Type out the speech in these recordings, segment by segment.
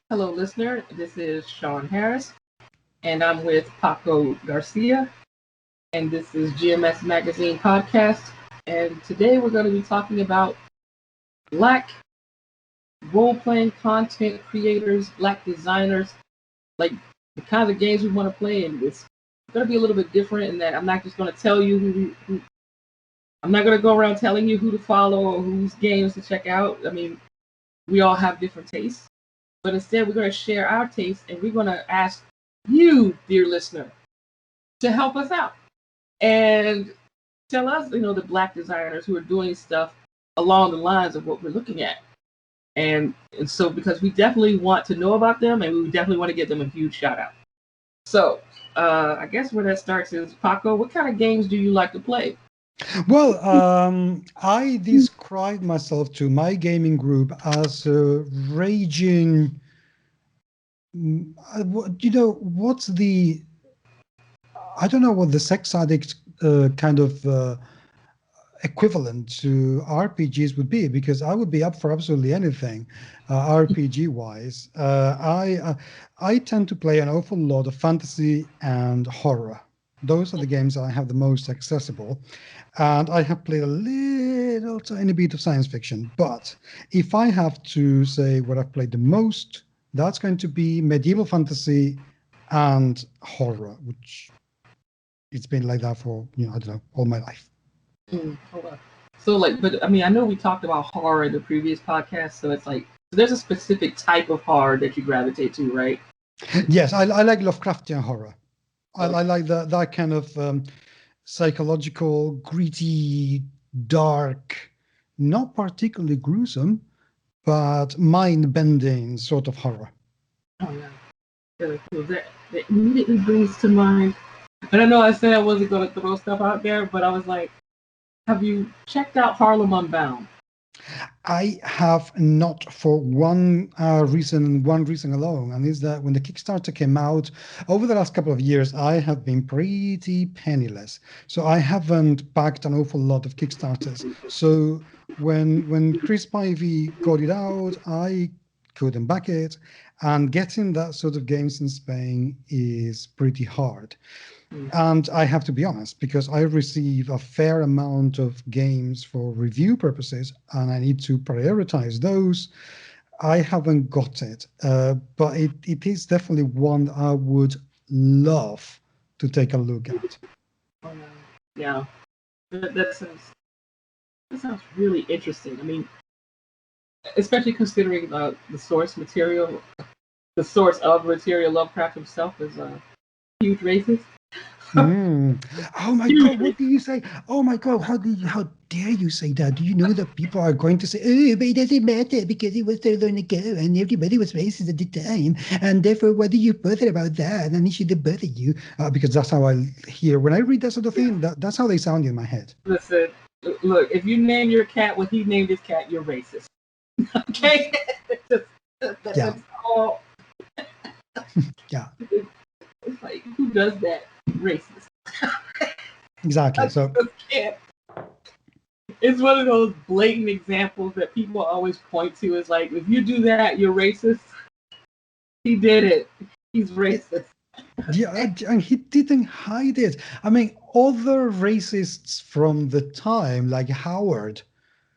Hello, listener. This is Sean Harris, and I'm with Paco Garcia, and this is GMS Magazine podcast. And today we're going to be talking about Black role-playing content creators, Black designers, like the kinds of games we want to play. And it's going to be a little bit different in that I'm not just going to tell you I'm not going to go around telling you who to follow or whose games to check out. I mean, we all have different tastes. But instead, we're going to share our taste and we're going to ask you, dear listener, to help us out and tell us, the Black designers who are doing stuff along the lines of what we're looking at. And so, because we definitely want to know about them and we definitely want to give them a huge shout out. So, I guess where that starts is, Paco, what kind of games do you like to play? Well, I describe myself to my gaming group as a raging. What's the? I don't know what the sex addict kind of equivalent to RPGs would be, because I would be up for absolutely anything, RPG wise. I tend to play an awful lot of fantasy and horror. Those are the games I have the most accessible. And I have played a little tiny bit of science fiction. But if I have to say what I've played the most, that's going to be medieval fantasy and horror, which it's been like that for, I don't know, all my life. So, but I mean, I know we talked about horror in the previous podcast, so it's like, there's a specific type of horror that you gravitate to, right? Yes, I like Lovecraftian horror. I Okay. like that kind of psychological, gritty, dark, not particularly gruesome, but mind-bending sort of horror. Oh yeah, really cool. That immediately brings to mind. And I know I said I wasn't going to throw stuff out there, but I was like, have you checked out Harlem Unbound? I have not, for one reason and one reason alone, and is that when the Kickstarter came out over the last couple of years, I have been pretty penniless. So I haven't backed an awful lot of Kickstarters. So when Chris Pivey got it out, I couldn't back it. And getting that sort of games in Spain is pretty hard. And I have to be honest, because I receive a fair amount of games for review purposes and I need to prioritize those, I haven't got it. But it is definitely one I would love to take a look at. Yeah, that sounds really interesting. I mean, especially considering the source material, the source of material, Lovecraft himself is a huge racist. Mm. Oh my Huge God, racist. what do you say? Oh my God, how dare you say that? Do you know that people are going to say, oh, but it doesn't matter because it was so long ago and everybody was racist at the time. And therefore, what do you bother about that? And it shouldn't bother you. Because that's how I hear when I read that sort of thing, that's how they sound in my head. Listen, look, if you name your cat what he named his cat, you're racist. Okay? Yeah. That's all. Yeah, It's like, who does that? Racist. exactly. I So, just can't. It's one of those blatant examples that people always point to as like, if you do that, you're racist. He did it. He's racist. yeah, and he didn't hide it. I mean, other racists from the time, like Howard,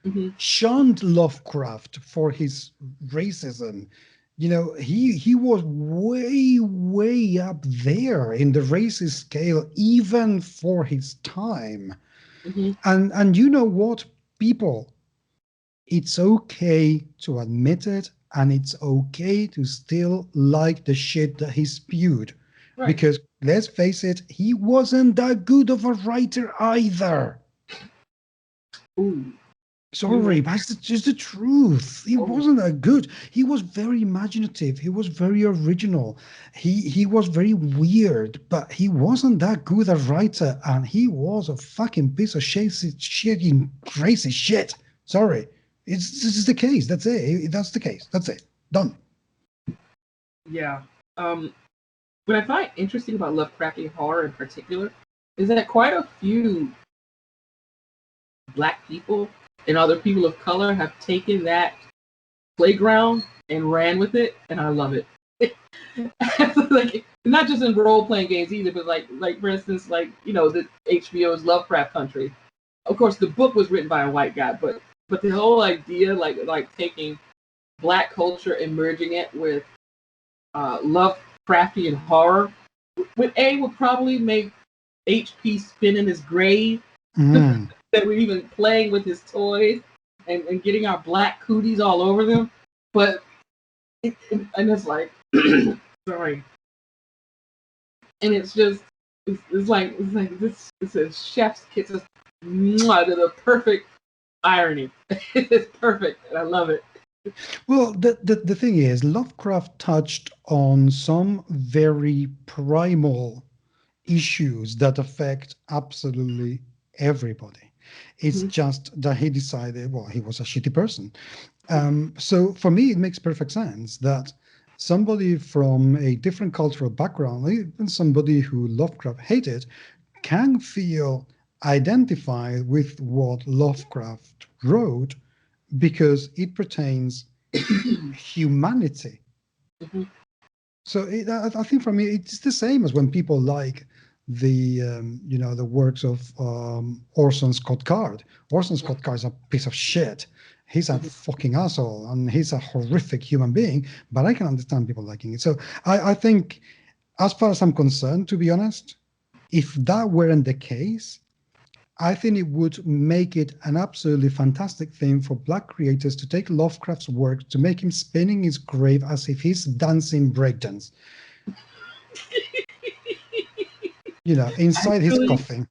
Mm-hmm. shunned Lovecraft for his racism. He was way up there in the racist scale, even for his time. Mm-hmm. And you know what, people? It's okay to admit it, and it's okay to still like the shit that he spewed. Right. Because let's face it, he wasn't that good of a writer either. Ooh. You Sorry, went. but it's just the truth. He Oh. wasn't that good. He was very imaginative. He was very original. He was very weird, but he wasn't that good a writer, and he was a fucking piece of shaking crazy shit. Sorry, this is the case. That's it. That's the case. That's it. Done. Yeah. Um. What I find interesting about Lovecraftian horror in particular is that quite a few Black people and other people of color have taken that playground and ran with it, and I love it. Like, not just in role-playing games either, but like for instance, like, you know, the HBO's Lovecraft Country. Of course, the book was written by a white guy, but the whole idea, like taking Black culture and merging it with Lovecraftian horror, would probably make HP spin in his grave. That we're even playing with his toys and getting our black cooties all over them, but and it's like sorry, and it's just it's like this. It's a chef's kiss, to the perfect irony. It's perfect, and I love it. Well, the thing is, Lovecraft touched on some very primal issues that affect absolutely everybody. It's just that he decided, well, he was a shitty person. So for me, it makes perfect sense that somebody from a different cultural background, even somebody who Lovecraft hated, can feel identified with what Lovecraft wrote because it pertains humanity. So I think for me, it's the same as when people like the the works of Orson Scott Card. Orson Scott Card is a piece of shit. He's a fucking asshole, and he's a horrific human being. But I can understand people liking it. So I think, as far as I'm concerned, to be honest, if that weren't the case, I think it would make it an absolutely fantastic thing for Black creators to take Lovecraft's work to make him spin in his grave as if he's dancing breakdance. Inside his coffin.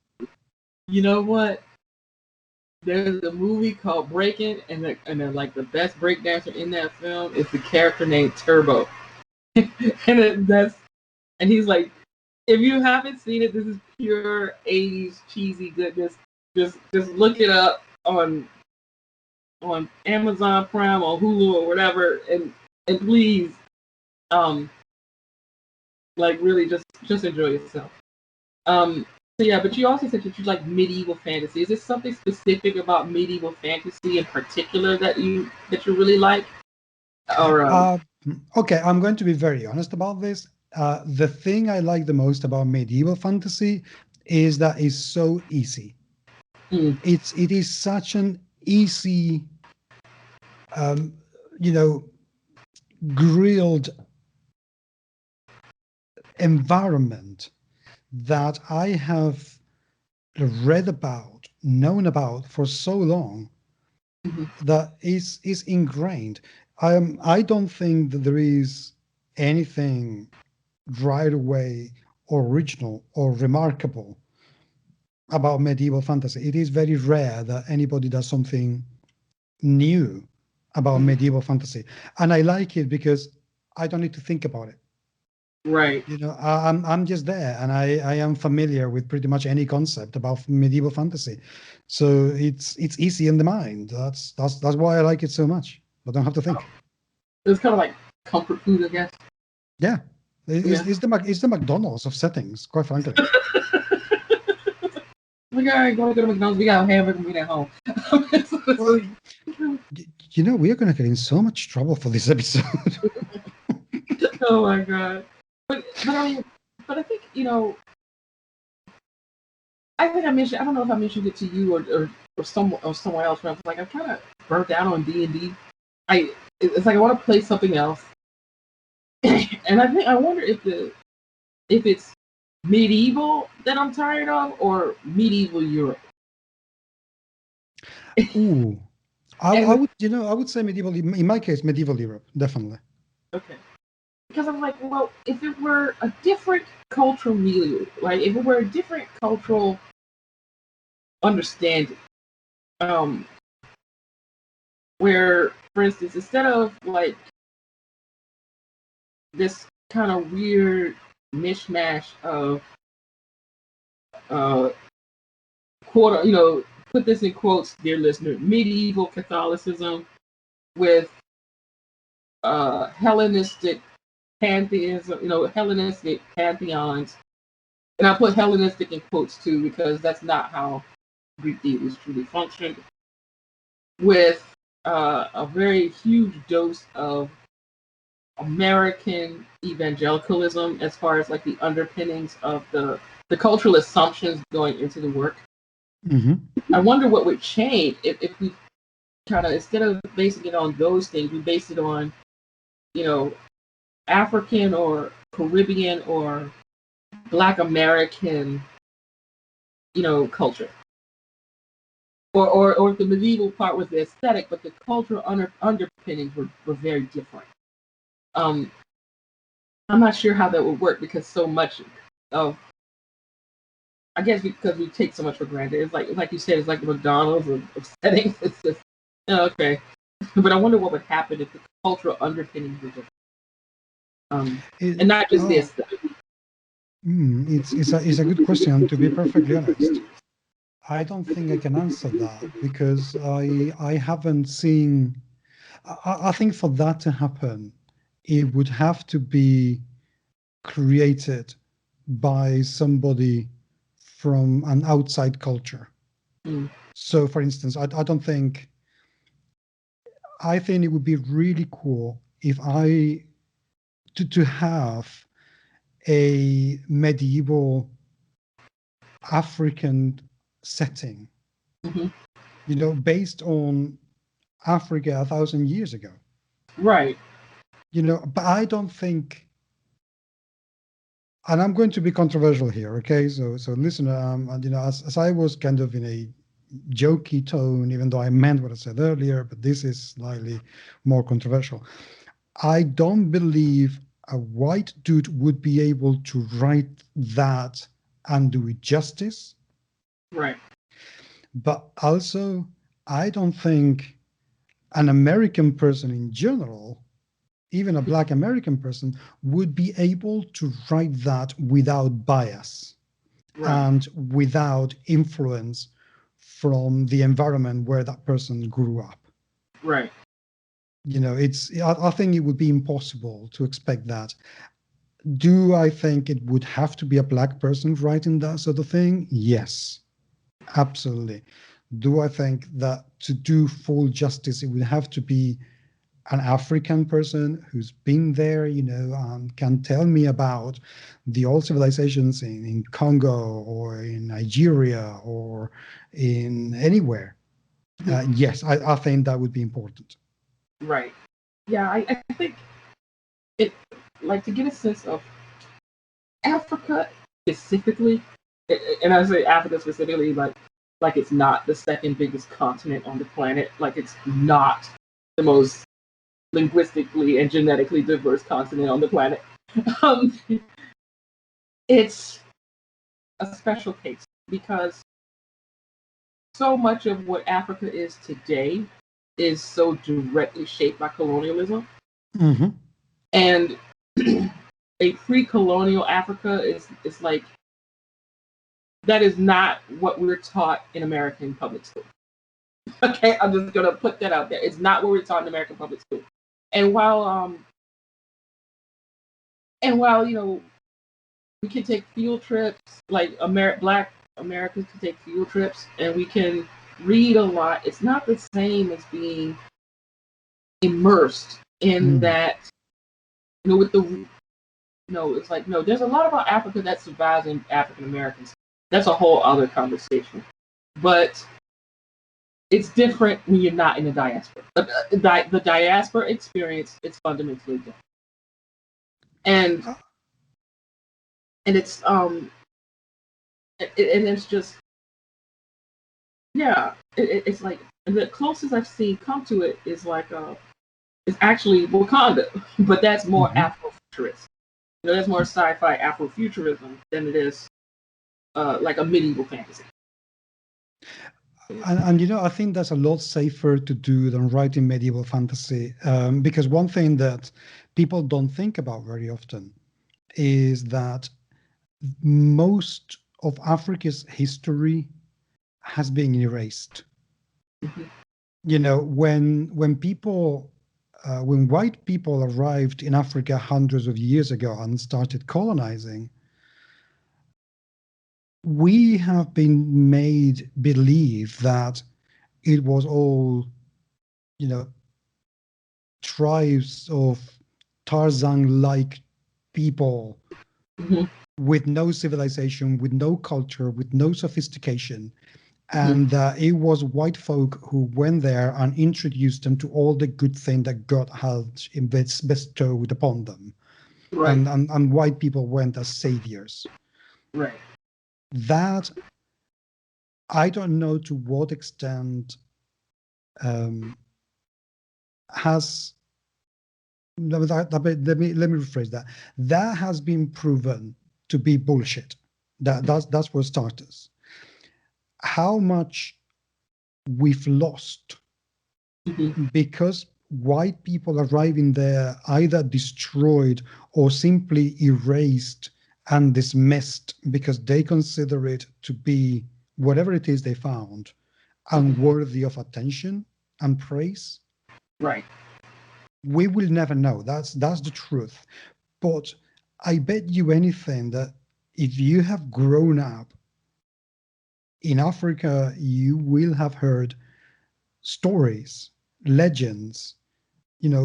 You know what? There's a movie called Breaking, and like the best breakdancer in that film is the character named Turbo, and he's like, if you haven't seen it, this is pure 80s cheesy goodness. Just look it up on Amazon Prime or Hulu or whatever, and please, like really just enjoy yourself. So yeah, but you also said that you like medieval fantasy. Is there something specific about medieval fantasy in particular that you really like? Or okay, I'm going to be very honest about this. The thing I like the most about medieval fantasy is that it's so easy. It is such an easy, grilled environment that I have read about, known about for so long, that is ingrained. I don't think that there is anything right away original or remarkable about medieval fantasy. It is very rare that anybody does something new about medieval fantasy, and I like it because I don't need to think about it. Right. I'm just there, and I am familiar with pretty much any concept about medieval fantasy, so it's easy in the mind. That's why I like it so much. I don't have to think. It's kind of like comfort food, I guess. Yeah, it's the McDonald's of settings, quite frankly. We all right, go to McDonald's. We got a hamburger meat at home. Well, we are going to get in so much trouble for this episode. Oh my god! But I think I think I mentioned. I don't know if I mentioned it to you or somewhere else. Where I was like, I'm kind of burnt out on D&D. It's like I want to play something else, and I wonder if it's medieval that I'm tired of or medieval Europe. Ooh, I would say medieval. In my case, medieval Europe, definitely. Okay. Because I'm like, well, if it were a different cultural milieu, like if it were a different cultural understanding, where, for instance, instead of like this kind of weird mishmash of put this in quotes, dear listener, medieval Catholicism with Hellenistic pantheism, Hellenistic pantheons. And I put Hellenistic in quotes too, because that's not how Greek deities truly functioned. With a very huge dose of American evangelicalism as far as like the underpinnings of the cultural assumptions going into the work. I wonder what would change if we kind of, instead of basing it on those things, we base it on, African or Caribbean or Black American, culture. Or if the medieval part was the aesthetic, but the cultural underpinnings were very different. I'm not sure how that would work because so much of, I guess because we take so much for granted. It's like you said, it's like the McDonald's of settings. It's just, okay. But I wonder what would happen if the cultural underpinnings were different. And not just the aesthetic. It's a good question, to be perfectly honest. I don't think I can answer that because I haven't seen. I think for that to happen, it would have to be created by somebody from an outside culture. So, for instance, I don't think. I think it would be really cool if to have a medieval African setting, based on Africa 1,000 years ago. Right. But I don't think, and I'm going to be controversial here, okay? So listen, as I was kind of in a jokey tone, even though I meant what I said earlier, but this is slightly more controversial. I don't believe a white dude would be able to write that and do it justice. Right. But also, I don't think an American person in general, even a Black American person, would be able to write that without bias and without influence from the environment where that person grew up. Right. I think it would be impossible to expect that. Do I think it would have to be a Black person writing that sort of thing? Yes, absolutely. Do I think that to do full justice, it would have to be an African person who's been there, and can tell me about the old civilizations in Congo or in Nigeria or in anywhere? Yes, I think that would be important. Right. Yeah, I think it, like, to get a sense of Africa specifically, and I say Africa specifically, like it's not the second biggest continent on the planet. Like it's not the most linguistically and genetically diverse continent on the planet. It's a special case because so much of what Africa is today is so directly shaped by colonialism. And a pre-colonial Africa is like, that is not what we're taught in American public school. Okay, I'm just gonna put that out there. It's not what we're taught in American public school. And while we can take field trips, like Black Americans can take field trips, and we can read a lot. It's not the same as being immersed in that. With the it's like, no, there's a lot about Africa that survives in African Americans. That's a whole other conversation. But it's different when you're not in the diaspora. The diaspora experience is fundamentally different. And it's and it's just, yeah, it's like, the closest I've seen come to it is like it's actually Wakanda, but that's more Afrofuturist. That's more sci-fi Afrofuturism than it is like a medieval fantasy. And I think that's a lot safer to do than writing medieval fantasy, because one thing that people don't think about very often is that most of Africa's history has been erased. When white people arrived in Africa hundreds of years ago and started colonizing, we have been made believe that it was all you know, tribes of Tarzan-like people Hmm. with no civilization, with no culture, with no sophistication. Hmm. And it was white folk who went there and introduced them to all the good thing that God had bestowed upon them. Right. And white people went as saviors. Right. That, I don't know to what extent um, has let me rephrase that. That has been proven to be bullshit. That's for starters. How much we've lost Hmm. because white people arriving there either destroyed or simply erased and dismissed because they consider it to be whatever it is they found Hmm. unworthy of attention and praise. Right. We will never know. That's the truth. But I bet you anything that if you have grown up in Africa, you will have heard stories, legends,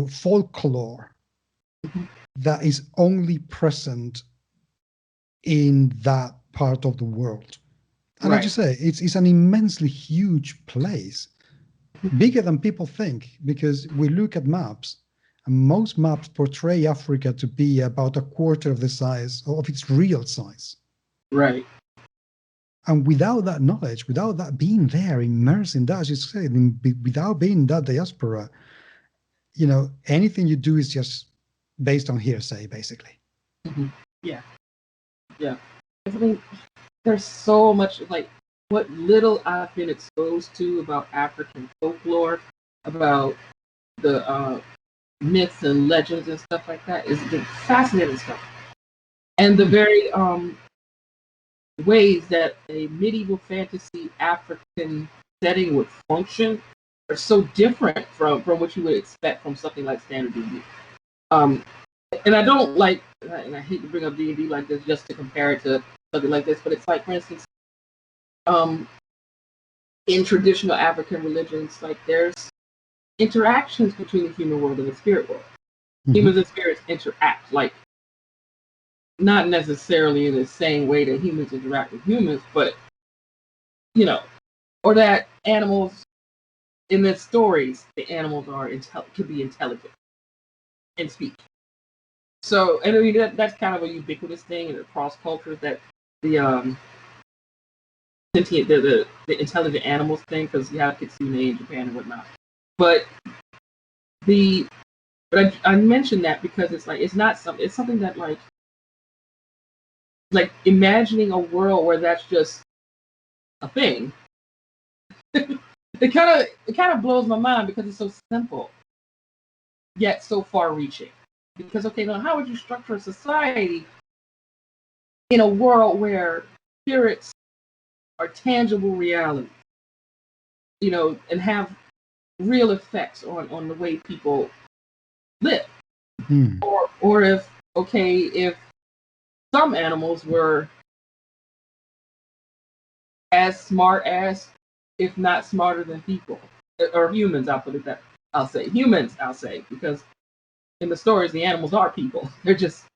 folklore Hmm. that is only present in that part of the world. And as you Right. say, it's an immensely huge place, bigger than people think, because we look at maps, and most maps portray Africa to be about a quarter of the size of its real size. Right. And without that knowledge, without that being there, immersed in that, as you said, without being that diaspora, anything you do is just based on hearsay, basically. Hmm. Yeah. Yeah. I mean, there's so much like what little I've been exposed to about African folklore, about the myths and legends and stuff like that is the fascinating stuff. And the very ways that a medieval fantasy African setting would function are so different from what you would expect from something like standard D&D. Um, and I don't like, and I hate to bring up D&D like this just to compare it to something like this, but it's like, for instance, um, in traditional African religions, like there's interactions between the human world and the spirit world. Mm-hmm. Humans and spirits interact, like not necessarily in the same way that humans interact with humans, but you know, or that animals in the stories, the animals are could be intelligent and speak. So, and I mean that's kind of a ubiquitous thing across cultures that the sentient, the intelligent animals thing, because you have Kitsune in Japan and whatnot. But the but I mentioned that because it's like it's not something. It's something that like imagining a world where that's just a thing. It kind of blows my mind because it's so simple yet so far reaching. Because okay, now how would you structure a society in a world where spirits are tangible reality, and have real effects on the way people live? Mm. Or if some animals were as smart as, if not smarter than people, or humans, I'll say humans, because in the stories the animals are people. They're just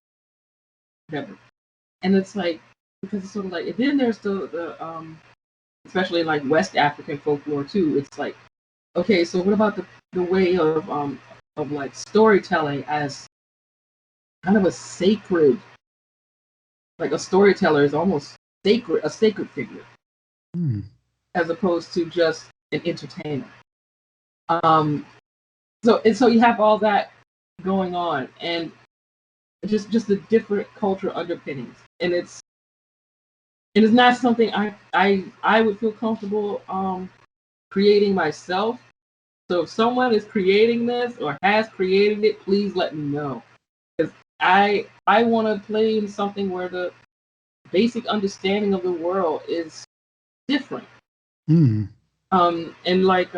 never. And it's like, because it's sort of like, and then there's the especially in like West African folklore too. It's like, okay, so what about the way of like storytelling as kind of a sacred, like a storyteller is almost a sacred figure, Mm. as opposed to just an entertainer. Um, so you have all that going on, and just the different cultural underpinnings, and it's not something I would feel comfortable creating myself. So if someone is creating this or has created it, please let me know, because I want to play in something where the basic understanding of the world is different. Mm. And like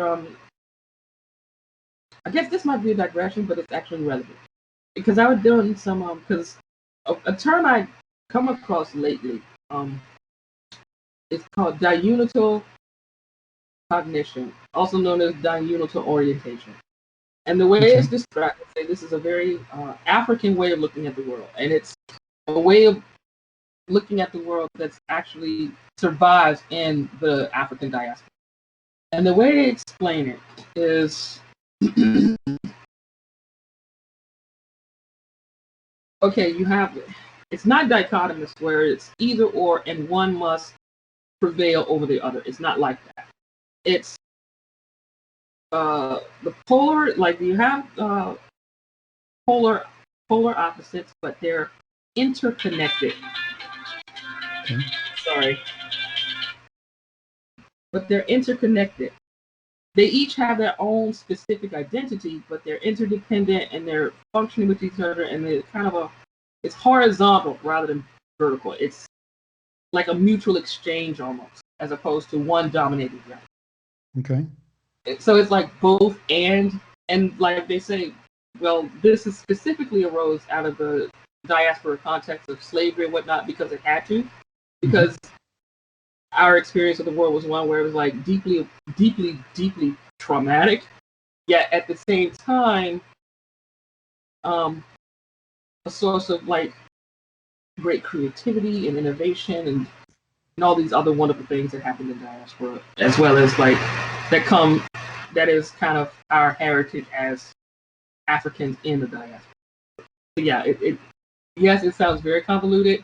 I guess this might be a digression, but it's actually relevant because I was doing some because a term I come across lately it's called diunital cognition, also known as diunital orientation. And the way Okay. it's described, I say this is a very African way of looking at the world, and it's a way of looking at the world that's actually survives in the African diaspora. And the way they explain it is, okay, you have, it's not dichotomous where it's either or and one must prevail over the other. It's not like that. It's the polar, like you have polar opposites, but they're interconnected. Okay. Sorry, but they're interconnected. They each have their own specific identity, but they're interdependent and they're functioning with each other, and they're kind of it's horizontal rather than vertical. It's like a mutual exchange almost, as opposed to one dominating the other. Okay. So it's like both and like they say, well, this is specifically arose out of the diaspora context of slavery and whatnot because it had to, because our experience of the world was one where it was like deeply, deeply, deeply traumatic, yet at the same time, a source of like great creativity and innovation and all these other wonderful things that happen in diaspora, as well as like that is kind of our heritage as Africans in the diaspora. So yeah, yes, it sounds very convoluted,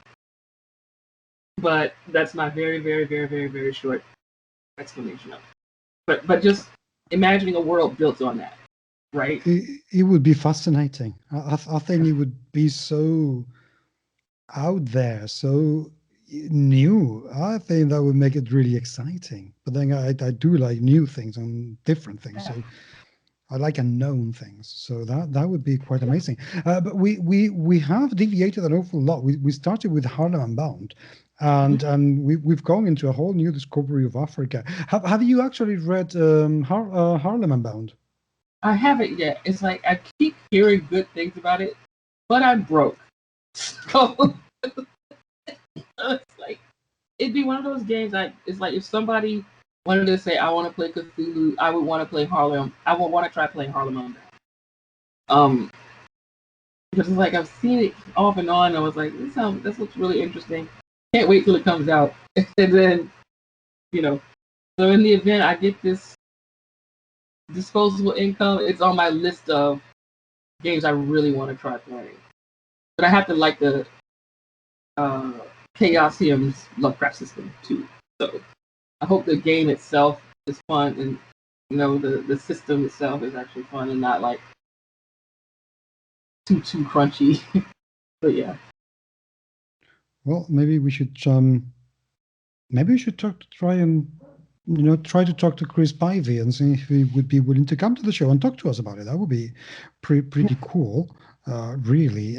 but that's my very, very, very, very, very short explanation of it. But just imagining a world built on that, right? It would be fascinating. I think it would be so out there, so new. I think that would make it really exciting. But then I do like new things and different things. So I like unknown things. So that would be quite amazing. But we have deviated an awful lot. We started with Harlem Unbound, and we've gone into a whole new discovery of Africa. Have you actually read Harlem Unbound? I haven't yet. It's like I keep hearing good things about it, but I'm broke. So it's like it'd be one of those games. It's like if somebody wanted to say I want to play Cthulhu, I would want to play Harlem. I would want to try playing Harlem Unbound. Because it's like I've seen it off and on. And I was like, this looks really interesting. Can't wait till it comes out. And then, so in the event I get this disposable income, it's on my list of games I really want to try playing. But I have to like the Chaosium's Lovecraft system too. So I hope the game itself is fun and the system itself is actually fun and not like too crunchy. But yeah. Well, maybe we should try to talk to Chris Pivey and see if he would be willing to come to the show and talk to us about it. That would be pretty cool, really.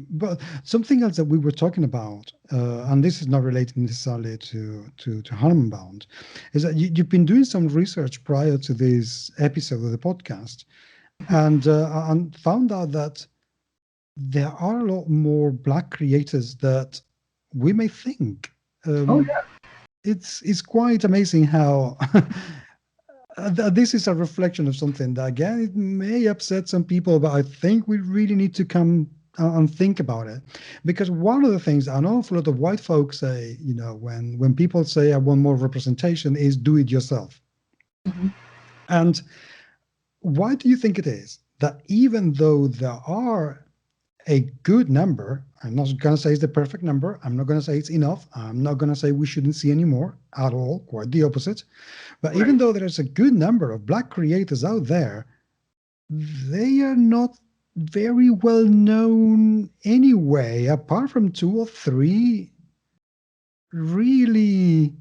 But something else that we were talking about, and this is not related necessarily to Harlem Bound, is that you've been doing some research prior to this episode of the podcast, and found out that there are a lot more Black creators that we may think. Oh yeah. It's quite amazing how this is a reflection of something that, again, it may upset some people, but I think we really need to come and think about it. Because one of the things an awful lot of white folks say, when people say I want more representation, is do it yourself. And why do you think it is that even though there are a good number, I'm not going to say it's the perfect number, I'm not going to say it's enough, I'm not going to say we shouldn't see any more at all, quite the opposite, but even though there's a good number of Black creators out there, they are not very well known anyway, apart from 2 or 3. Really,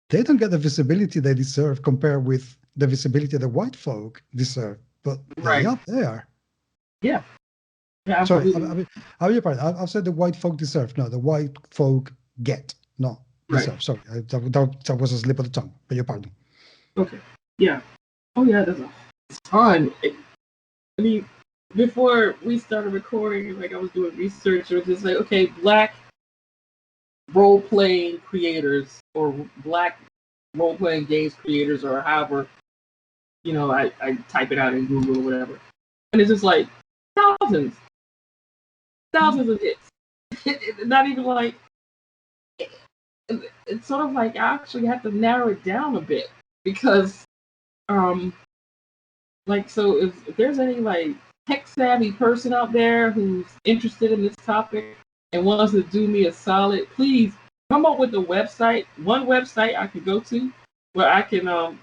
they don't get the visibility they deserve compared with the visibility the white folk deserve, but they are there. Yeah. Yeah, Sorry, absolutely. I beg your pardon. I've said the white folk deserve. No, the white folk get, not deserve. Sorry, that was a slip of the tongue. Beg your pardon. Okay. Yeah. Oh yeah, there's a ton. I mean, before we started recording, like I was doing research, it was just like, okay, Black role-playing creators or Black role-playing games creators or however I type it out in Google or whatever, and it's just like thousands of hits. Not even like it's sort of like I actually have to narrow it down a bit because so if there's any like tech savvy person out there who's interested in this topic and wants to do me a solid, please come up with one website I can go to where I can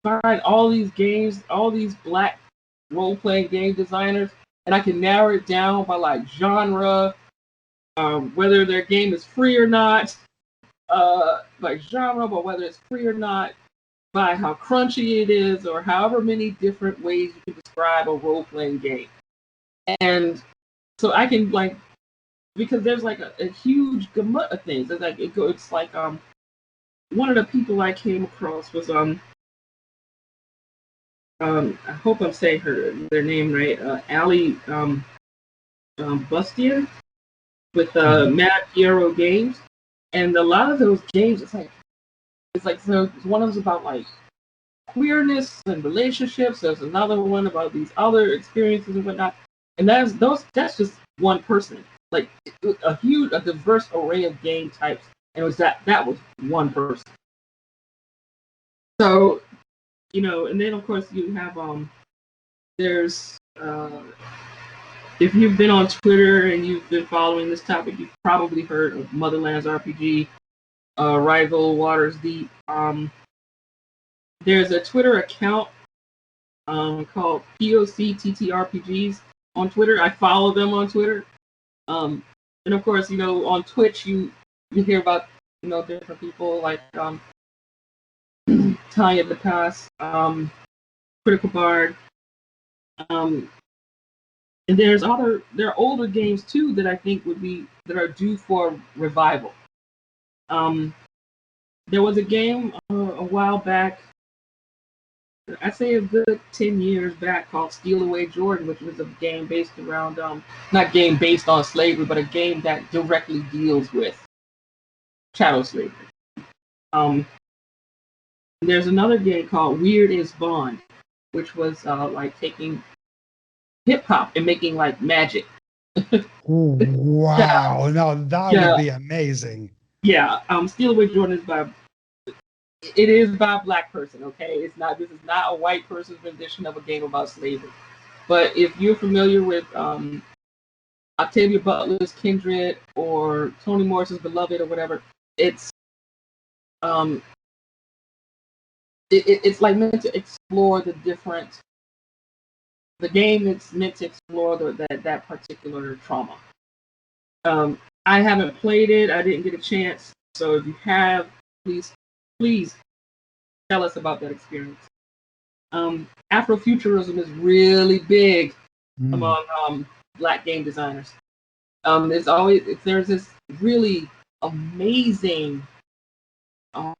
find all these games, all these Black role-playing game designers, and I can narrow it down by like genre, whether their game is free or not, by genre, but whether it's free or not, by how crunchy it is, or however many different ways you can describe a role-playing game. And so I can because there's like a huge gamut of things. It's like one of the people I came across was I hope I'm saying their name right, Ali Bustian with Mad Hero Games, and a lot of those games it's like so one of them's about like queerness and relationships. There's another one about these other experiences and whatnot, and that's just one person, like a diverse array of game types, and it was that was one person. So and then of course you have there's if you've been on Twitter and you've been following this topic, you've probably heard of Motherlands RPG, Rival Waters Deep. There's a Twitter account called POC TTRPGs on Twitter. I follow them on Twitter. And of course, on Twitch you hear about different people like Tanya the Pass, Critical Bard. And there are older games too that I think that are due for revival. There was a game a while back, I'd say a good 10 years back, called Steal Away Jordan, which was a game based around, not game based on slavery, but a game that directly deals with chattel slavery. There's another game called Weird is Bond, which was like taking hip hop and making like magic. Oh, wow! Now that would be amazing. Yeah, Steal Away Jordan is by a Black person. Okay, this is not a white person's rendition of a game about slavery. But if you're familiar with Octavia Butler's Kindred or Toni Morrison's Beloved or whatever, it's like meant to explore the game is meant to explore that particular trauma. I haven't played it. I didn't get a chance. So if you have, please tell us about that experience. Afrofuturism is really big among Black game designers. There's this really amazing, how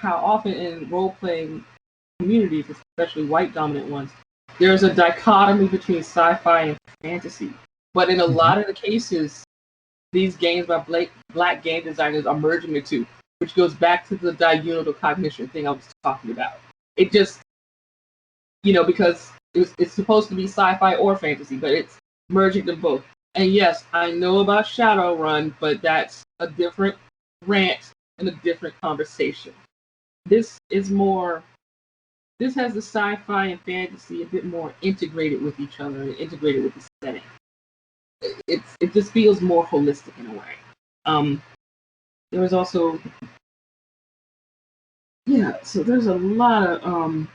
often in role playing communities, especially white dominant ones, there's a dichotomy between sci-fi and fantasy. But in a lot of the cases, these games by Black game designers are merging the two, which goes back to the diurnal cognition thing I was talking about. It just, because it's supposed to be sci-fi or fantasy, but it's merging them both. And yes, I know about Shadowrun, but that's a different rant and a different conversation. This has the sci-fi and fantasy a bit more integrated with each other and integrated with the setting. It just feels more holistic in a way. There was also so there's a lot of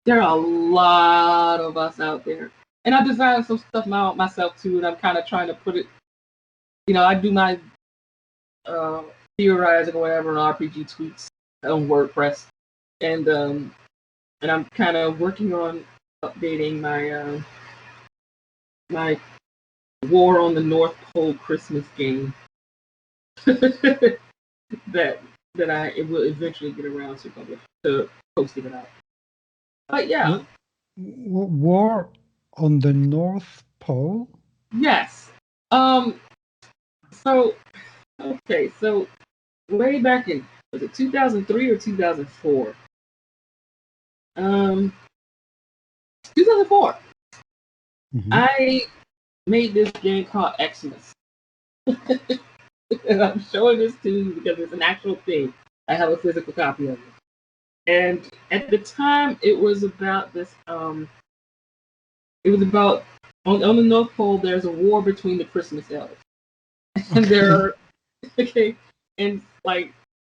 there are a lot of us out there, and I designed some stuff myself too, and I'm kind of trying to put it. I do my theorizing or whatever on RPG tweets on WordPress, and I'm kind of working on updating my my War on the North Pole Christmas game that it will eventually get around to posting it out. But yeah. War on the North Pole? Yes. So way back in Was it 2003 or 2004? 2004. Mm-hmm. I made this game called Xmas. And I'm showing this to you because it's an actual thing. I have a physical copy of it. And at the time, it was about this. It was about on the North Pole. There's a war between the Christmas elves, and there are okay, and like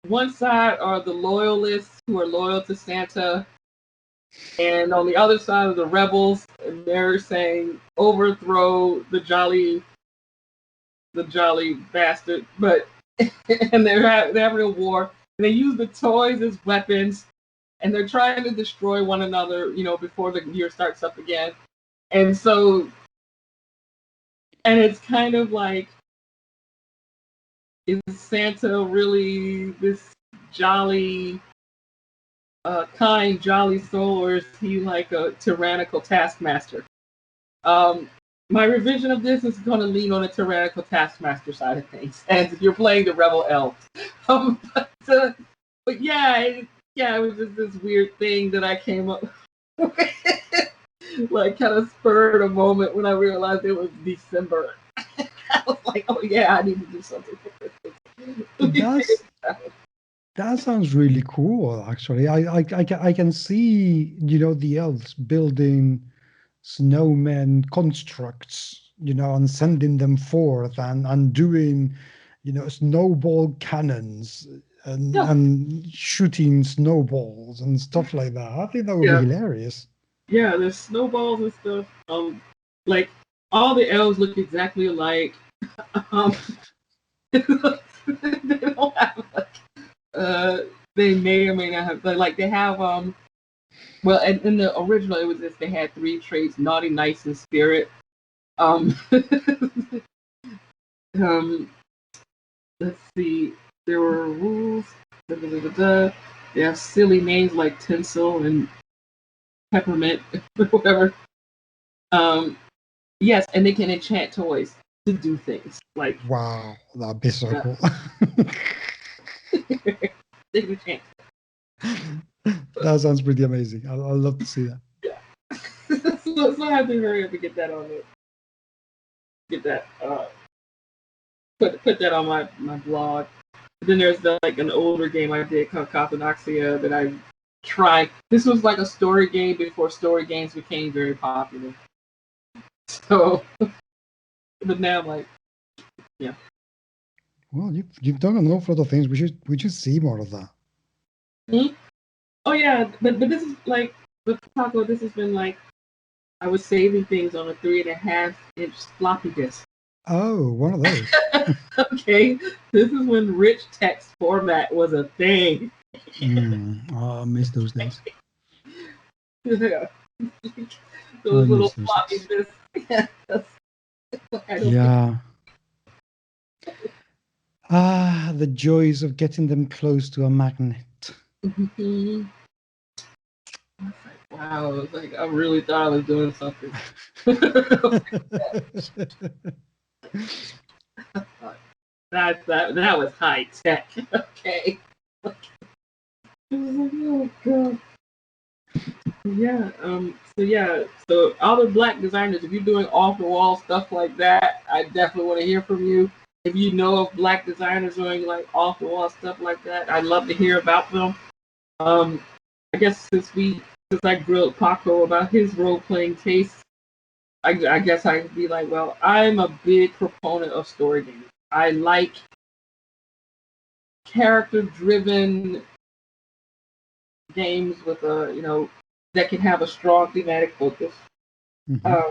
one side are the loyalists who are loyal to Santa, and on the other side are the rebels, and they're saying overthrow the jolly bastard. But and they're having a war, and they use the toys as weapons, and they're trying to destroy one another, before the year starts up again. And so, and it's kind of like, is Santa really this jolly, kind, jolly soul, or is he like a tyrannical taskmaster? My revision of this is going to lean on the tyrannical taskmaster side of things, as you're playing the rebel elves. But yeah, it was just this weird thing that I came up with. Like, kind of spurred a moment when I realized it was December. I was like, oh yeah, I need to do something for Christmas. That sounds really cool, actually. I can see, the elves building snowmen constructs, and sending them forth and doing, snowball cannons and shooting snowballs and stuff like that. I think that would be hilarious. Yeah, there's snowballs and stuff. Like all the elves look exactly alike. They don't have they may or may not have, like they have well, in the original it was they had 3 traits: naughty, nice, and spirit. Let's see, there were rules. They have silly names like tinsel and peppermint, whatever. Yes, and they can enchant toys to do things like. Wow, that'd be so cool. They can enchant. That sounds pretty amazing. I'd love to see that. Yeah. so I have to hurry up and get that on it. Get that put that on my blog. But then there's like an older game I did called Cophenoxia that I tried. This was like a story game before story games became very popular. So, but now I'm like, yeah. Well, you've done an awful lot of things. We should see more of that. Mm-hmm. Oh yeah, but this is like with Paco. This has been like I was saving things on a 3.5-inch floppy disk. Oh, one of those. Okay, this is when rich text format was a thing. I miss those days. Yeah. Those little floppy disks. Yeah. The joys of getting them close to a magnet. Mm-hmm. Wow, it was like I really thought I was doing something. That was high tech. Okay. Oh god. Yeah. So other Black designers, if you're doing off the wall stuff like that, I definitely want to hear from you. If you know of Black designers doing like off the wall stuff like that, I'd love to hear about them. I guess since I grilled Paco about his role playing taste, I guess I could be like, well, I'm a big proponent of story games. I like character driven games with that can have a strong thematic focus. Mm-hmm.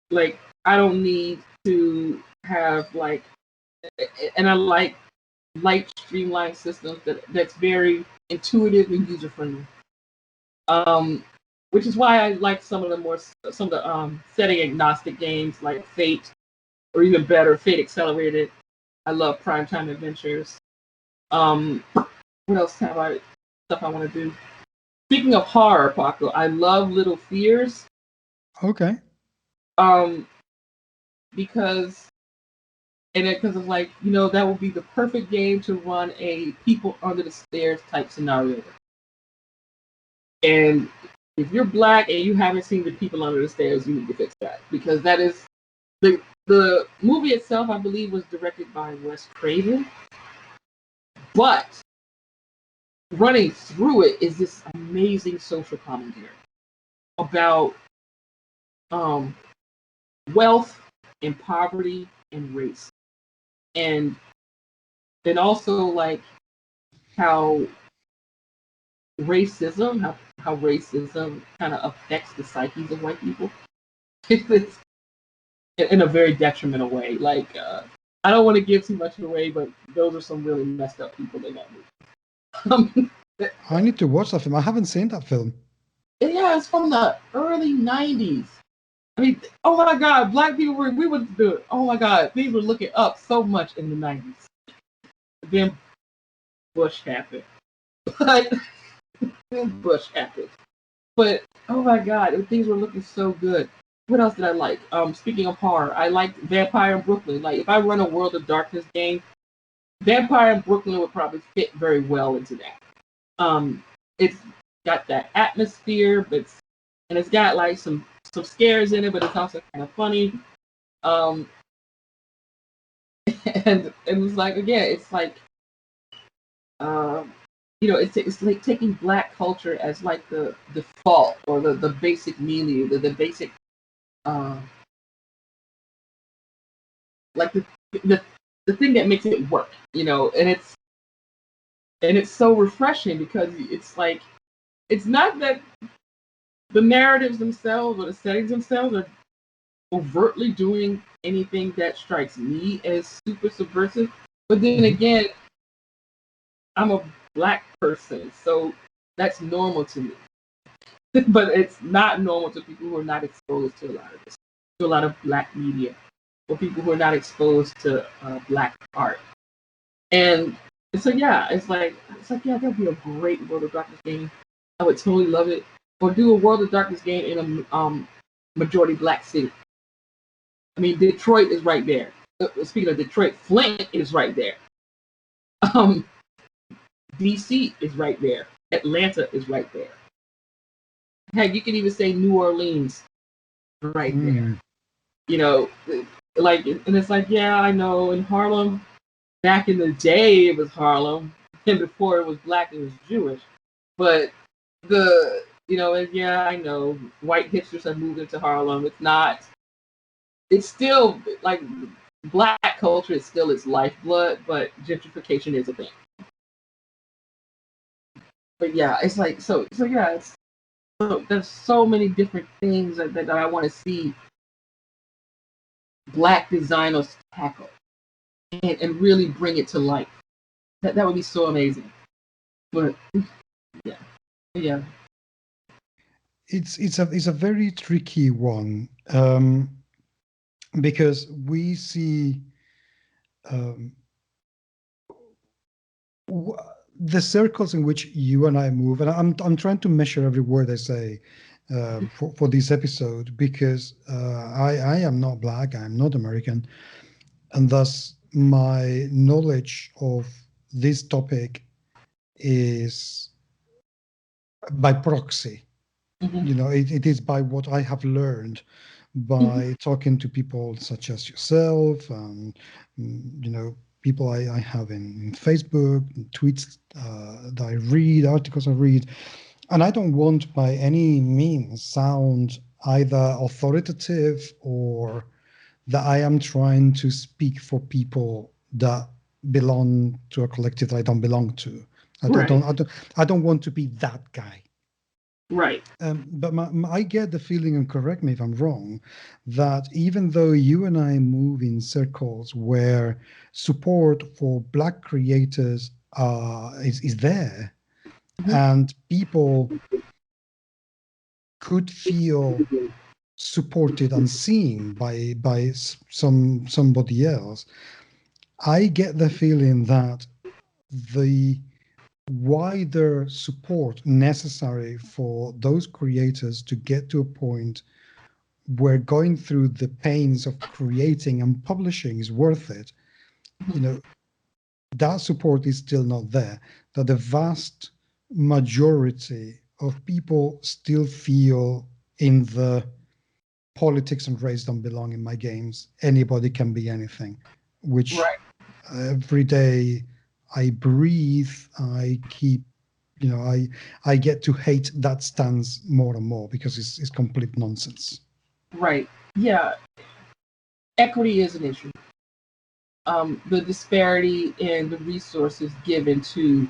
Like I don't need to have like, and I like light streamlined systems that's very intuitive and user friendly. Which is why I like some of the setting agnostic games like Fate, or even better, Fate Accelerated. I love Primetime Adventures. What else stuff I want to do? Speaking of horror, Paco, I love Little Fears. Okay. Because And because it's like, that would be the perfect game to run a people under the stairs type scenario. And if you're black and you haven't seen the people under the stairs, you need to fix that, because that is the movie itself. I believe was directed by Wes Craven, but running through it is this amazing social commentary about wealth and poverty and race, and then also like how racism kind of affects the psyches of white people in a very detrimental way. Like, I don't want to give too much away, but those are some really messed up people in that movie. I need to watch that film. I haven't seen that film. Yeah, it's from the early '90s. I mean, oh my God, black people we would do it. Oh my God, we were looking up so much in the '90s. Then Bush happened, but But oh my God, things were looking so good. What else did I like? Speaking of horror, I liked Vampire in Brooklyn. Like, if I run a World of Darkness game, Vampire in Brooklyn would probably fit very well into that. It's got that atmosphere, and it's got like some scares in it, but it's also kind of funny. And it's like, again, it's like, it's like taking black culture as like the default or the basic meaning, the basic, like the thing that makes it work, and it's so refreshing, because it's like, it's not that the narratives themselves or the settings themselves are overtly doing anything that strikes me as super subversive, but then again, I'm a black person, so that's normal to me. But it's not normal to people who are not exposed to a lot of this, to a lot of black media, or people who are not exposed to black art. And so yeah, it's like yeah, that'd be a great World of Darkness game. I would totally love it. Or do a World of Darkness game in a majority black city. I mean, Detroit is right there. Speaking of Detroit, Flint is right there. DC is right there. Atlanta is right there. Heck, you can even say New Orleans right there. Like, and it's like, yeah, I know in Harlem, back in the day it was Harlem, and before it was black, it was Jewish. But yeah, I know white hipsters have moved into Harlem. It's still like black culture is still its lifeblood, but gentrification is a thing. But yeah, it's like, so yeah, there's so many different things that I want to see black designers tackle and really bring it to life. That would be so amazing. But yeah. It's a very tricky one, because we see the circles in which you and I move, and I'm trying to measure every word I say for this episode, because I am not black, I'm not American, and thus my knowledge of this topic is by proxy. It is by what I have learned by talking to people such as yourself, and people I have in Facebook, tweets that I read, articles I read. And I don't want by any means sound either authoritative or that I am trying to speak for people that belong to a collective that I don't belong to. I don't want to be that guy. Right. But I get the feeling, and correct me if I'm wrong, that even though you and I move in circles where support for Black creators is there, and people could feel supported and seen by somebody else, I get the feeling that the wider support necessary for those creators to get to a point where going through the pains of creating and publishing is worth it, you know, that support is still not there, that the vast majority of people still feel in the politics and race don't belong in my games. Anybody can be anything, which Right. every day I breathe, I keep, I get to hate that stance more and more because it's complete nonsense. Right. Yeah. Equity is an issue. The disparity in the resources given to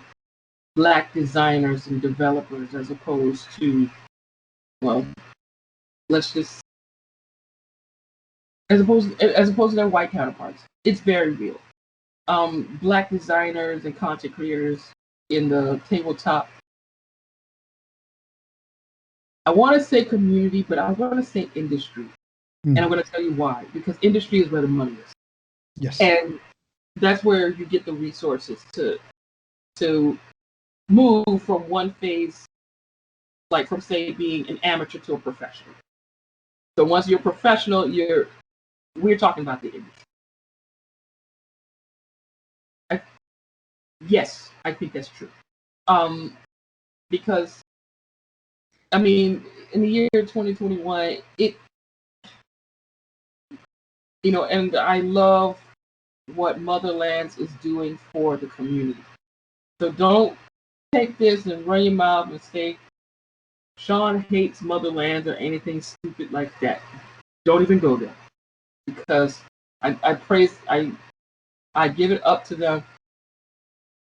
Black designers and developers as opposed to, well, let's just as opposed to their white counterparts. It's very real. Black designers and content creators in the tabletop. I want to say community, but I want to say industry, and I'm going to tell you why. Because industry is where the money is, Yes. and that's where you get the resources to move from one phase, like from say being an amateur to a professional. So once you're a professional, we're talking about the industry. Yes, I think that's true. Because I mean, in the year 2021, and I love what Motherlands is doing for the community. So don't take this and run your mouth and say Sean hates Motherlands or anything stupid like that. Don't even go there, because I give it up to them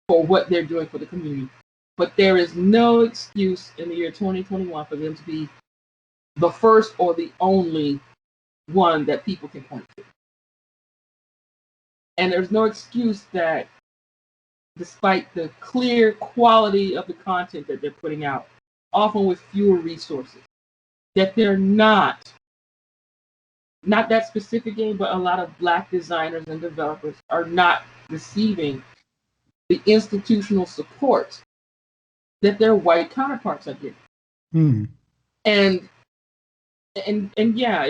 for what they're doing for the community. But there is no excuse in the year 2021 for them to be the first or the only one that people can point to. And there's no excuse that, despite the clear quality of the content that they're putting out, often with fewer resources, that they're not that specific game, but a lot of Black designers and developers are not receiving the institutional support that their white counterparts are getting. And yeah,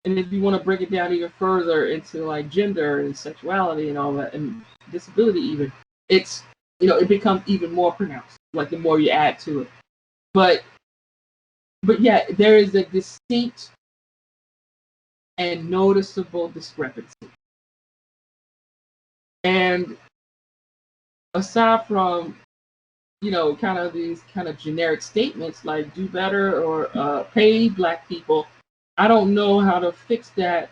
and if you want to break it down even further into like gender and sexuality and all that, and disability even, it's it becomes even more pronounced, like the more you add to it. But yeah, there is a distinct and noticeable discrepancy. And aside from kind of these kind of generic statements like do better or pay Black people, I don't know how to fix that,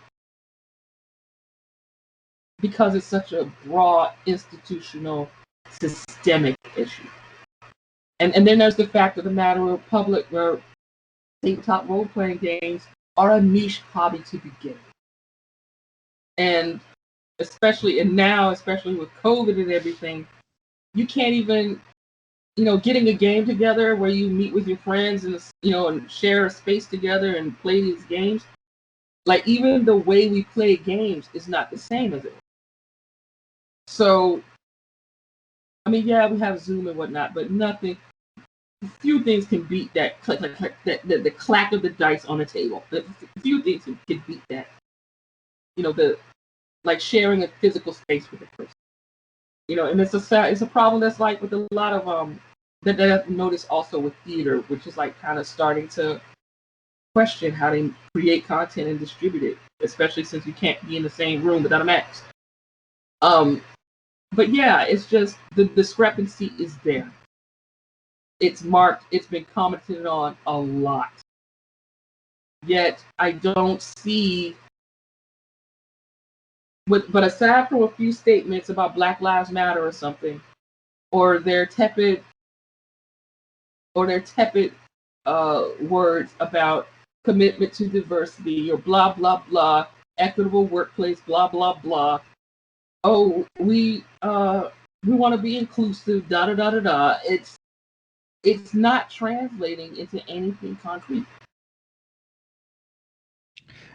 because it's such a broad institutional systemic issue. And then there's the fact of the matter where tabletop role-playing games are a niche hobby to begin. And now, especially with COVID and everything, you can't even, getting a game together where you meet with your friends and, and share a space together and play these games. Like, even the way we play games is not the same as it was. So, I mean, yeah, we have Zoom and whatnot, but few things can beat that click, the clack of the dice on the table. Few things can beat that. Like sharing a physical space with a person. And it's a problem that's like with a lot of that I've noticed also with theater, which is like kind of starting to question how they create content and distribute it, especially since you can't be in the same room without a mask. But yeah, it's just the discrepancy is there. It's marked, it's been commented on a lot. Yet I don't see, but aside from a few statements about Black Lives Matter or something, or their tepid words about commitment to diversity or blah blah blah, equitable workplace, blah blah blah. Oh, we want to be inclusive, da da da da da. It's not translating into anything concrete.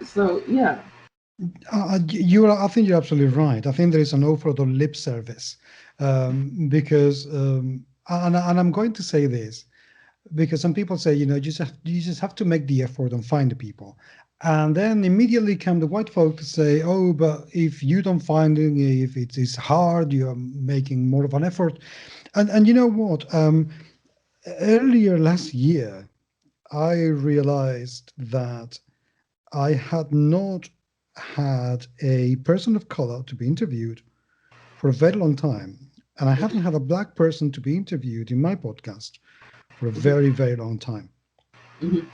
So yeah. I think you're absolutely right. I think there is an awful lot of lip service, because, and I'm going to say this because some people say, you just have to make the effort and find the people. And then immediately come the white folk to say, oh, but if you don't find it, if it is hard, you're making more of an effort. And you know what? Earlier last year, I realized that I had not had a person of color to be interviewed for a very long time. And I hadn't had a black person to be interviewed in my podcast for a very, very long time. Mm-hmm.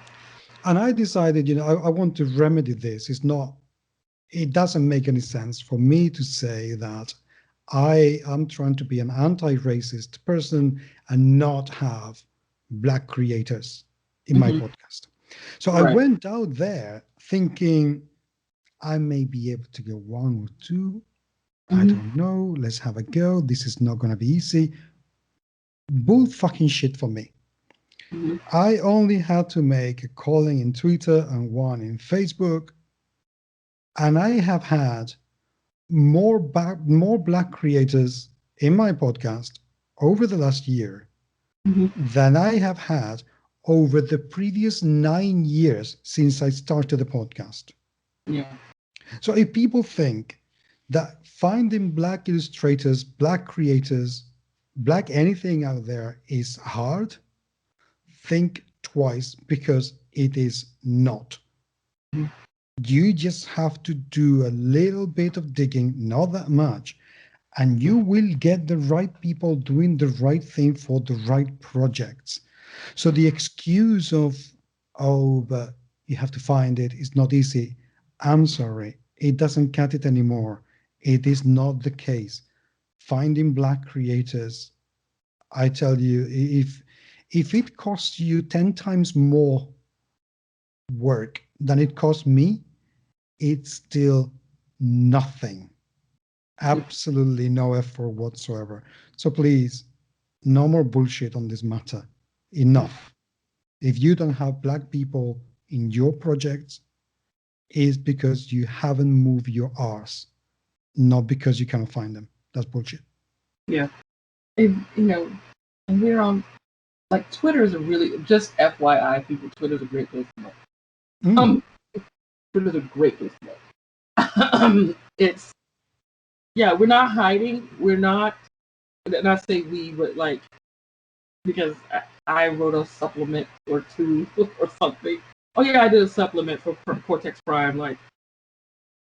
And I decided, I want to remedy this. It doesn't make any sense for me to say that I am trying to be an anti-racist person and not have black creators in my Mm-hmm. podcast. So I Right. went out there thinking I may be able to go one or two. I Mm-hmm. don't know. Let's have a go. This is not going to be easy. Bull fucking shit for me. Mm-hmm. I only had to make a calling in Twitter and one in Facebook, and I have had more black creators in my podcast over the last year Mm-hmm. than I have had over the previous 9 years since I started the podcast. Yeah. So if people think that finding black illustrators, black creators, black anything out there is hard, think twice, because it is not. Mm-hmm. You just have to do a little bit of digging, not that much, and you will get the right people doing the right thing for the right projects. So the excuse of, oh, but you have to find it, it's not easy. I'm sorry, it doesn't cut it anymore. It is not the case. Finding black creators, I tell you, if it costs you 10 times more work than it cost me, it's still nothing. Absolutely no effort whatsoever. So please, no more bullshit on this matter. Enough. If you don't have black people in your projects, it's because you haven't moved your arse, not because you cannot find them. That's bullshit. Yeah. And we're on, like, Twitter is a really, just FYI, people, Twitter's a great place to look. Mm. Twitter's a great place to look. It's, yeah, we're not hiding. We're not, and I say we, but like, because I wrote a supplement or two or something. Oh yeah, I did a supplement for Cortex Prime. Like,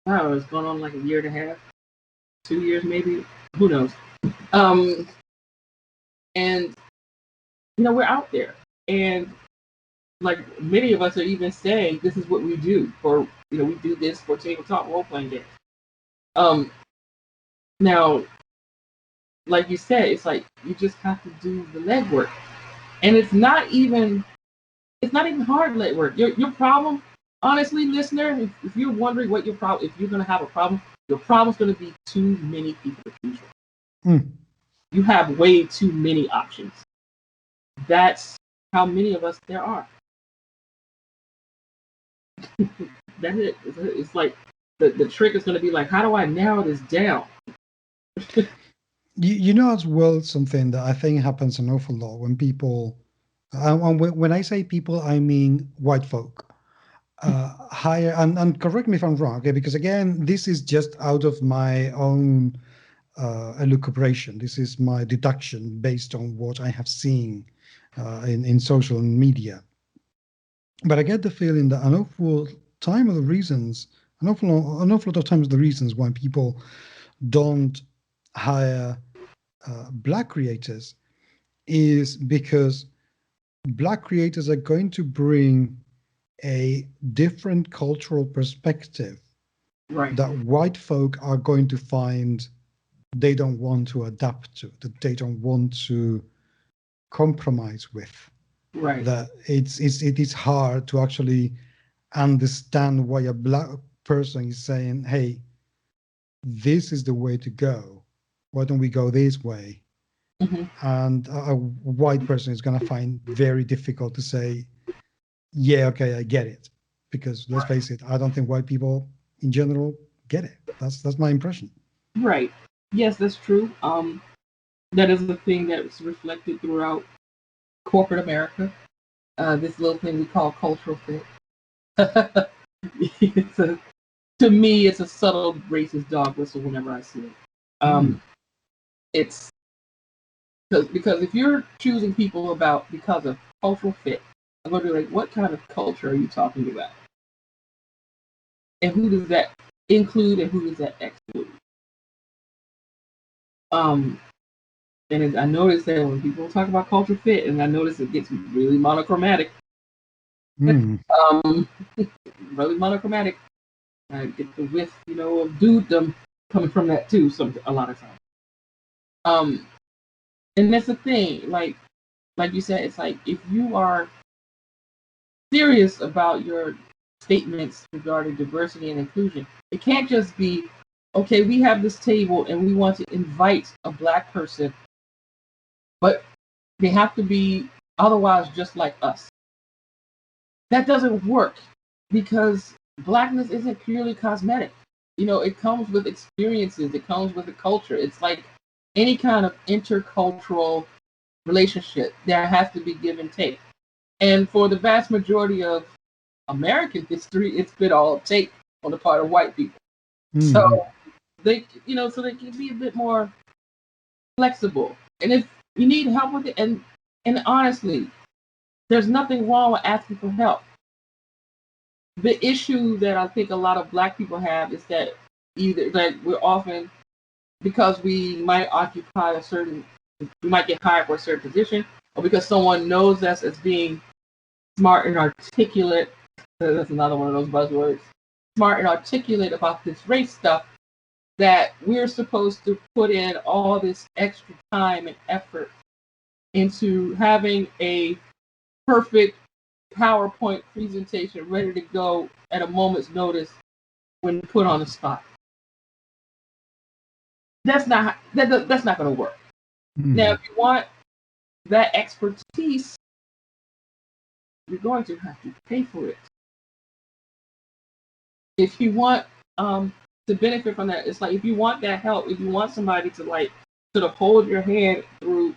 wow, it's going on like a year and a half, 2 years maybe. Who knows? Um, and we're out there, and like many of us are even saying this is what we do for. We do this for tabletop role playing games. Um, Now, like you said, it's like you just have to do the legwork, and it's not even hard legwork. Your problem, honestly, listener, if you're wondering what your problem, if you're going to have a problem, your problem's going to be too many people to choose from. Mm. You have way too many options. That's how many of us there are. That's it. It's like the trick is going to be like, how do I narrow this down? You know as well something that I think happens an awful lot when people, when I say people, I mean white folk. Hire, and correct me if I'm wrong, okay? Because again, this is just out of my own elucubration. This is my deduction based on what I have seen in social media. But I get the feeling that an awful time of the reasons, an awful lot of times the reasons why people don't hire black creators is because black creators are going to bring a different cultural perspective Right. that white folk are going to find they don't want to adapt to, that they don't want to compromise with. Right. That it is hard to actually understand why a black person is saying, "Hey, this is the way to go. Why don't we go this way?" Mm-hmm. And a white person is going to find very difficult to say, "Yeah, okay, I get it," because let's face it, I don't think white people in general get it. That's my impression. Right. Yes, that's true. That is a thing that's reflected throughout corporate America. This little thing we call cultural fit. it's a, to me, it's a subtle racist dog whistle whenever I see it. It's because if you're choosing people because of cultural fit, I'm going to be like, what kind of culture are you talking about? And who does that include and who does that exclude? And I noticed that when people talk about culture fit, and I notice it gets really monochromatic. Really monochromatic. I get the whiff, of dudedom coming from that too. A lot of times. And that's the thing. Like you said, it's like if you are serious about your statements regarding diversity and inclusion, it can't just be, okay, we have this table and we want to invite a Black person, but they have to be otherwise just like us. That doesn't work because Blackness isn't purely cosmetic. It comes with experiences. It comes with a culture. It's like any kind of intercultural relationship. There has to be give and take. And for the vast majority of American history, it's been all take on the part of white people. So they can be a bit more flexible. And if you need help with it, and honestly, there's nothing wrong with asking for help. The issue that I think a lot of Black people have is that either that we're often, because we might occupy we might get hired for a certain position, or because someone knows us as being smart and articulate. That's another one of those buzzwords. Smart and articulate about this race stuff, that we're supposed to put in all this extra time and effort into having a perfect PowerPoint presentation ready to go at a moment's notice when put on the spot. That's not going to work. Now, if you want that expertise, you're going to have to pay for it. If you want to benefit from that, it's like if you want that help, if you want somebody to like sort of hold your hand through,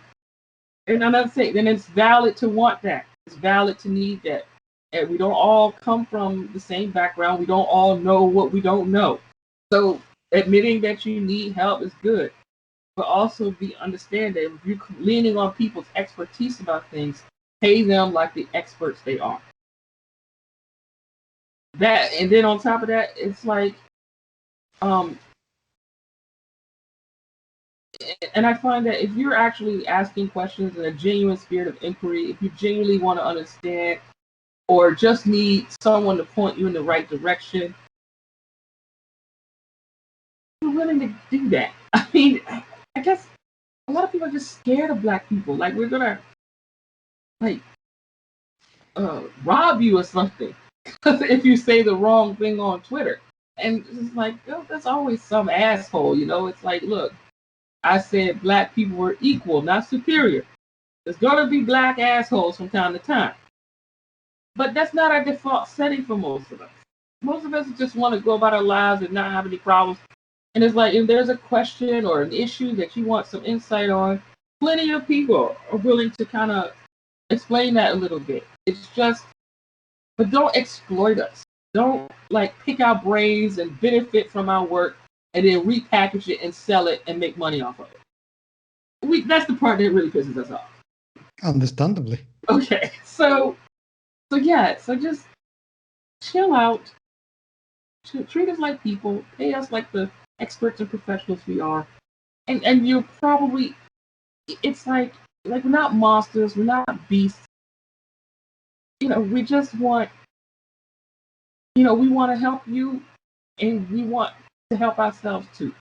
and another thing, then it's valid to want that. It's valid to need that. And we don't all come from the same background. We don't all know what we don't know. So admitting that you need help is good, but also understand that if you're leaning on people's expertise about things, pay them like the experts they are. That, and then on top of that, it's like, and I find that if you're actually asking questions in a genuine spirit of inquiry, if you genuinely want to understand, or just need someone to point you in the right direction, you're willing to do that. I mean, I guess a lot of people are just scared of Black people. Like, we're gonna rob you or something if you say the wrong thing on Twitter. And it's like, there's always some asshole, It's like, look, I said Black people were equal, not superior. There's gonna be Black assholes from time to time. But that's not our default setting for most of us. Most of us just want to go about our lives and not have any problems. And it's like, if there's a question or an issue that you want some insight on, plenty of people are willing to kind of explain that a little bit. It's just, but don't exploit us. Don't like pick our brains and benefit from our work and then repackage it and sell it and make money off of it. That's the part that really pisses us off. Understandably. Okay, so just chill out. Treat us like people. Pay us like the experts and professionals we are. And you're probably, it's like we're not monsters. We're not beasts. We just want, we want to help you, and we want to help ourselves too.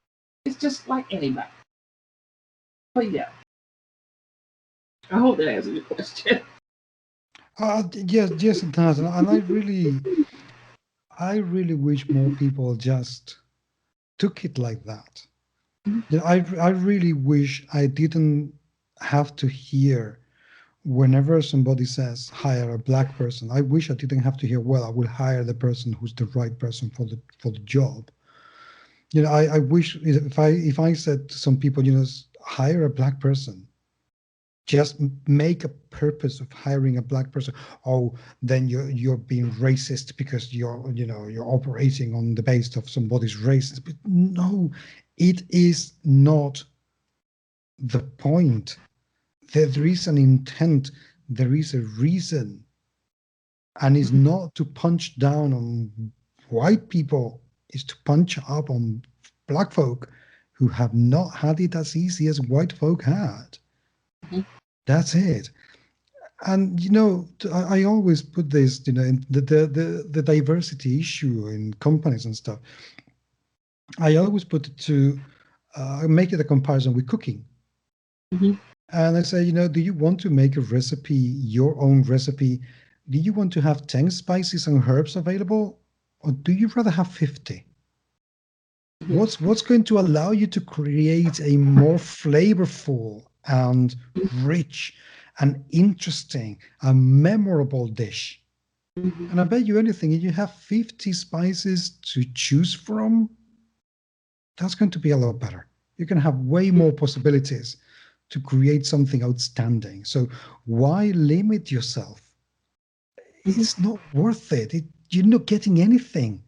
It's just like anybody. But yeah, I hope that answers your question. Yes, it does, and I really wish more people just took it like that. I really wish I didn't have to hear whenever somebody says hire a Black person. I wish I didn't have to hear, well, I will hire the person who's the right person for the job. I wish if I said to some people, hire a Black person, just make a purpose of hiring a black person. Oh, then you're being racist because you're operating on the base of somebody's race. But no, it is not the point. There is an intent, there is a reason, and it's not to punch down on white people, it's to punch up on black folk who have not had it as easy as white folk had. Mhm. That's it. And I always put this, in the diversity issue in companies and stuff. I always put it to make it a comparison with cooking. Mhm. And I say, do you want to make a recipe, your own recipe? Do you want to have 10 spices and herbs available? Or do you rather have 50? Mhm. What's going to allow you to create a more flavorful and rich and interesting and memorable dish? Mhm. And I bet you anything, if you have 50 spices to choose from, that's going to be a lot better. You're going to have way more possibilities to create something outstanding. So why limit yourself? Mhm. It's not worth it. You're not getting anything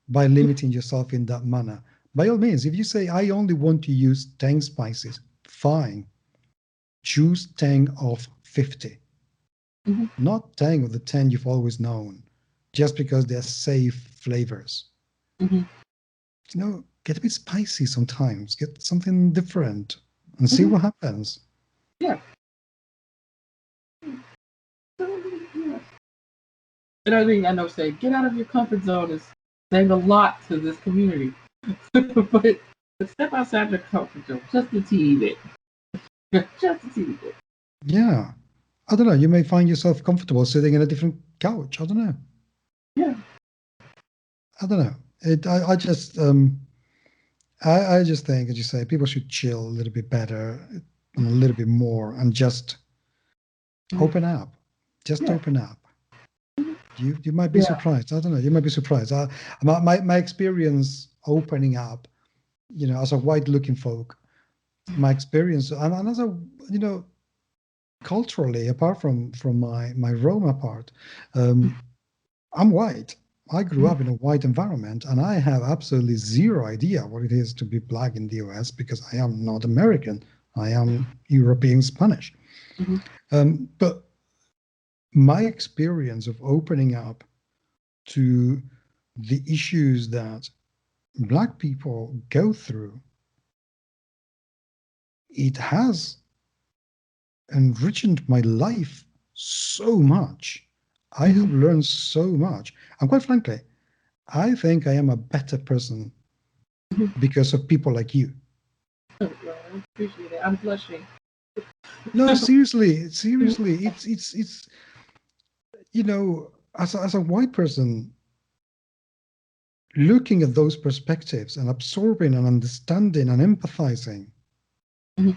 by limiting yourself in that manner. By all means, if you say, I only want to use 10 spices, fine. Choose 10 of 50, Mhm. not 10 of the 10 you've always known, just because they're safe flavors. Mhm. Get a bit spicy sometimes, get something different and see Mhm. what happens. Yeah. Yeah. And I know say get out of your comfort zone is saying a lot to this community. but step outside your comfort zone just a teeny bit. Just a teeny bit. Yeah. I don't know. You may find yourself comfortable sitting in a different couch. I don't know. Yeah. I don't know. I just think, as you say, people should chill a little bit better and a little bit more and just Mhm. open up. Just Yeah. open up. You might be Yeah. surprised. I don't know. You might be surprised. My experience opening up, as a white looking folk, my experience and as a you know culturally, apart from my Roma part, I'm white. I grew up in a white environment, and I have absolutely zero idea what it is to be black in the US because I am not American. I am European Spanish. Mhm. But my experience of opening up to the issues that black people go through, it has enriched my life so much. I have Mhm. learned so much. And quite frankly, I think I am a better person Mhm. because of people like you. Oh, well, I appreciate it. I'm blushing. No, seriously, seriously, it's as a white person looking at those perspectives and absorbing and understanding and empathizing, Mhm.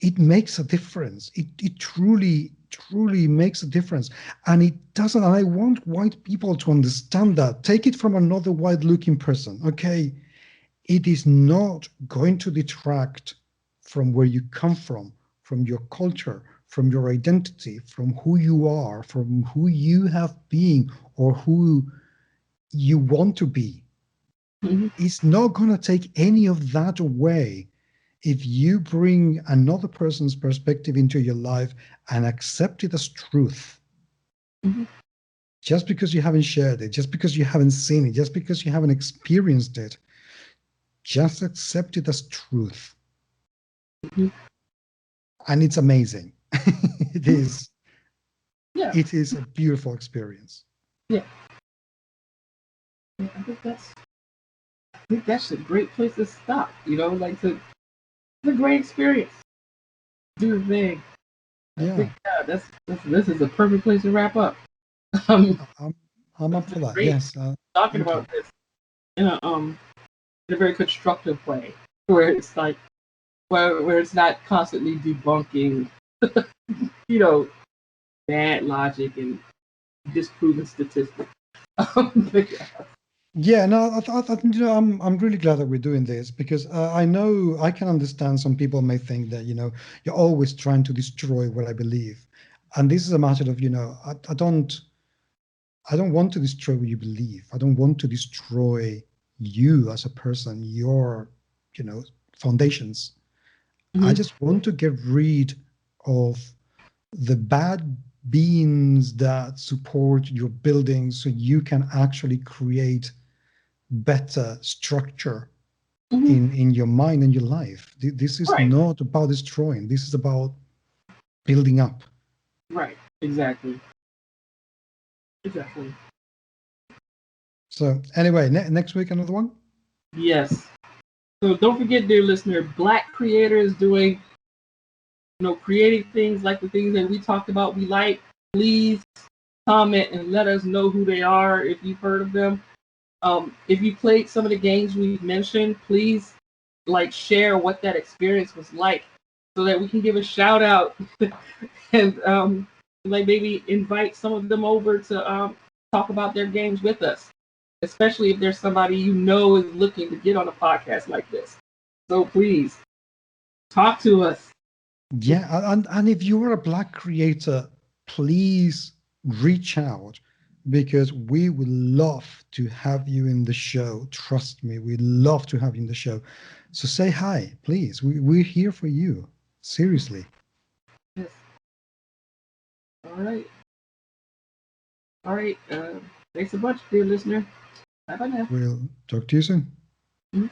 it makes a difference. It truly, truly makes a difference. And it doesn't, and I want white people to understand that. Take it from another white looking person, okay? It is not going to detract from where you come from your culture, from your identity, from who you are, from who you have been, or who you want to be. Mhm. It's not going to take any of that away if you bring another person's perspective into your life and accept it as truth. Mhm. Just because you haven't shared it, just because you haven't seen it, just because you haven't experienced it, just accept it as truth. Mhm. And it's amazing. it is Yeah. it is a beautiful experience. Yeah. Yeah. I think that's a great place to stop. Like it's a great experience. Do the thing. I Yeah, think this is a perfect place to wrap up. Um, I'm I'm it's up for been that. great Yes, talking thank you. about this in a very constructive way, where it's like where it's not constantly debunking, you know, bad logic and disproven statistics. But yeah. Yeah, no, you know, I'm really glad that we're doing this because I know I can understand some people may think that, you know, you're always trying to destroy what I believe. And this is a matter of, you know, I don't want to destroy what you believe. I don't want to destroy you as a person, your, you know, foundations. I Hmm. just want to get rid of the bad beings that support your building so you can actually create better structure Hmm. in your mind and your life. This is Right. not about destroying. This is about building up. Right. Exactly. Exactly. So anyway, next week another one. Yes. So don't forget, dear listener, Black creators doing, creating things like the things that we talked about. We like. Please comment and let us know who they are if you've heard of them. If you played some of the games we've mentioned, please share what that experience was like, so that we can give a shout out and maybe invite some of them over to talk about their games with us, especially if there's somebody is looking to get on a podcast like this. So please talk to us. Yeah, and if you are a Black creator, please reach out because we would love to have you in the show. Trust me, we'd love to have you in the show. So say hi, please. We're here for you. Seriously. Yes. All right. All right. Thanks a bunch, dear listener. Bye bye now. We'll talk to you soon. Mhm.